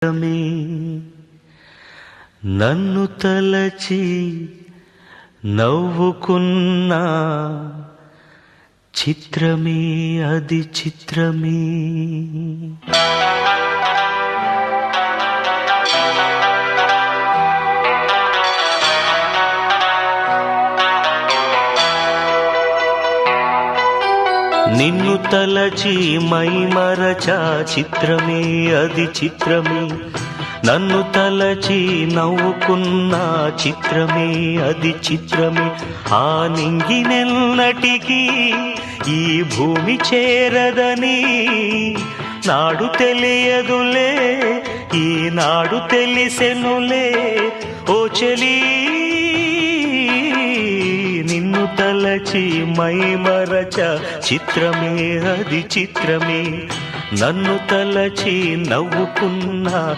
చిత్రమే నన్ను తలచి నవ్వుకున్నా చిత్రమే అది చిత్రమే. నిన్ను తలచి మైమరచా చిత్రమే అది చిత్రమే. నన్ను తలచి నవ్వుకున్నా చిత్రమే అది చిత్రమే. ఆ నింగినెన్నటికీ ఈ భూమి చేరదని నాడు తెలియదులే, ఈనాడు తెలిసెనులే ఓ చెలీ. నిన్ను తలచి మైమరచ చిత్రమే అది చిత్రమే. నన్ను తలచి నవ్వుకున్నా